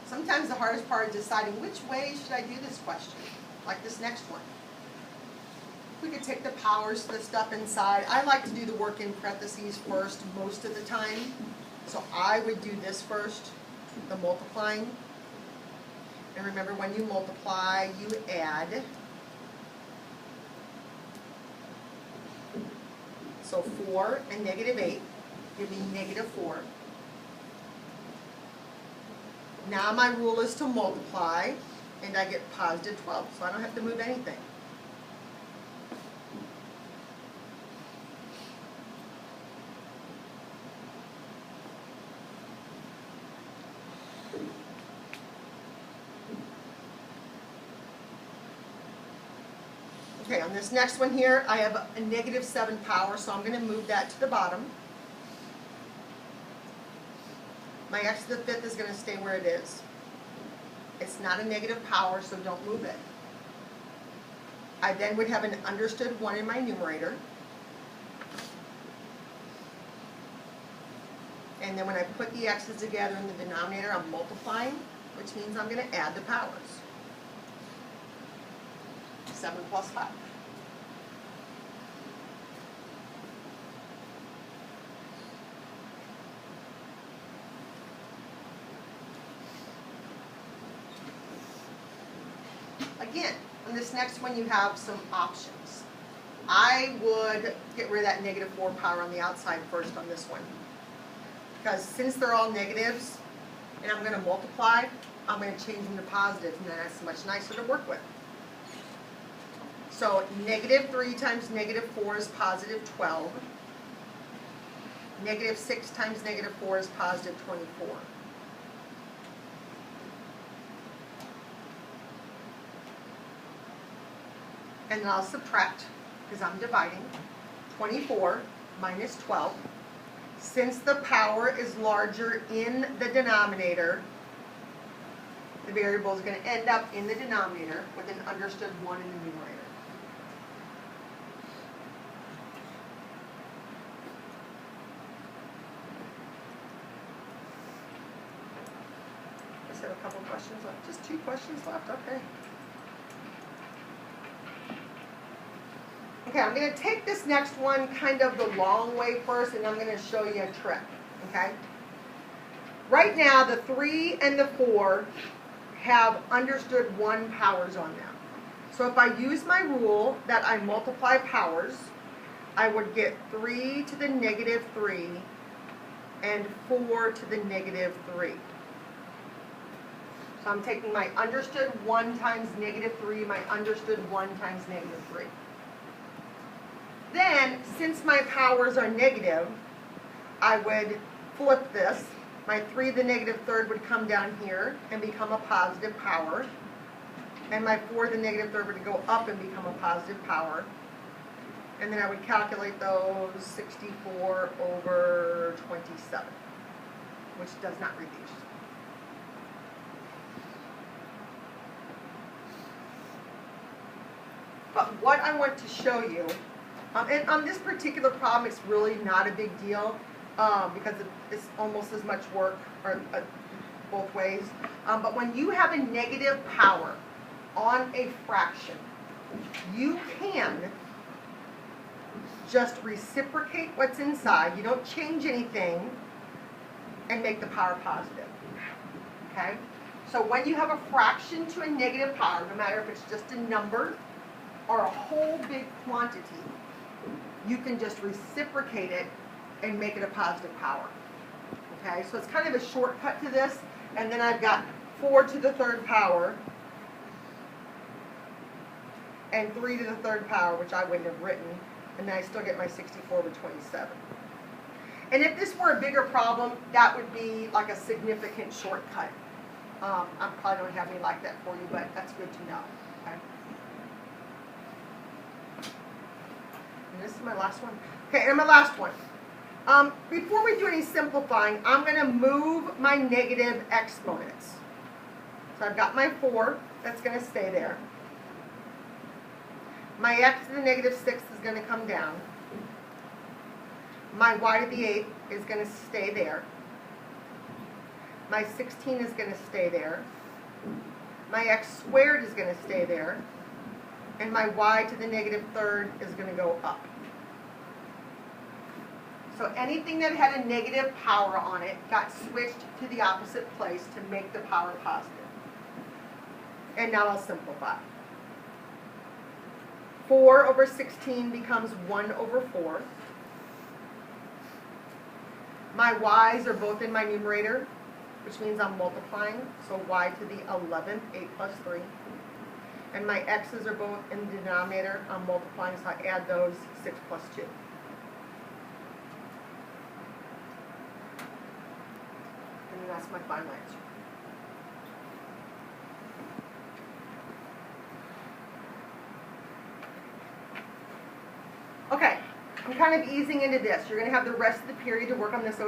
Sometimes the hardest part is deciding which way should I do this question, like this next one. We could take the powers to the stuff inside. I like to do the work in parentheses first most of the time. So I would do this first, the multiplying. And remember, when you multiply, you add. So 4 and -8 give me -4. Now my rule is to multiply, and I get +12, so I don't have to move anything. Okay, on this next one here, I have a -7 power, so I'm going to move that to the bottom. My x to the 5th is going to stay where it is. It's not a negative power, so don't move it. I then would have an understood 1 in my numerator. And then when I put the x's together in the denominator, I'm multiplying, which means I'm going to add the powers. 7 plus 5. Again, on this next one you have some options. I would get rid of that -4 power on the outside first on this one. Because since they're all negatives, and I'm going to multiply, I'm going to change them to positives, and then that's much nicer to work with. So -3 times -4 is +12. -6 times -4 is +24. And then I'll subtract, because I'm dividing. 24 minus 12. Since the power is larger in the denominator, the variable is going to end up in the denominator with an understood 1 in the numerator. I just have a couple questions left. Just 2 questions left? Okay. Okay, I'm going to take this next one kind of the long way first, and I'm going to show you a trick, okay? Right now, the 3 and the 4 have understood 1 powers on them. So if I use my rule that I multiply powers, I would get 3 to the -3 and 4 to the -3. So I'm taking my understood 1 times -3, my understood 1 times -3. Then, since my powers are negative, I would flip this. My 3 to the -3rd would come down here and become a positive power. And my 4 to the -3rd would go up and become a positive power. And then I would calculate those 64 over 27, which does not reduce. But what I want to show you, and on this particular problem, it's really not a big deal because it's almost as much work or both ways. But when you have a negative power on a fraction, you can just reciprocate what's inside. You don't change anything and make the power positive. Okay? So when you have a fraction to a negative power, no matter if it's just a number or a whole big quantity, you can just reciprocate it and make it a positive power. Okay, so it's kind of a shortcut to this. And then I've got 4 to the 3rd power and 3 to the 3rd power, which I wouldn't have written, and then I still get my 64 over 27. And if this were a bigger problem, that would be like a significant shortcut. I probably don't have any like that for you, but that's good to know. Okay. And this is my last one. Okay, and my last one. Before we do any simplifying, I'm going to move my negative exponents. So I've got my 4, that's going to stay there. My x to the -6 is going to come down. My y to the 8th is going to stay there. My 16 is going to stay there. My x squared is going to stay there. And my y to the negative third is going to go up. So anything that had a negative power on it got switched to the opposite place to make the power positive. And now I'll simplify. 4 over 16 becomes 1 over 4. My y's are both in my numerator, which means I'm multiplying. So y to the 11th, 8 plus 3. And my x's are both in the denominator. I'm multiplying, so I add those, 6 plus 2. And then that's my final answer. Okay, I'm kind of easing into this. You're going to have the rest of the period to work on this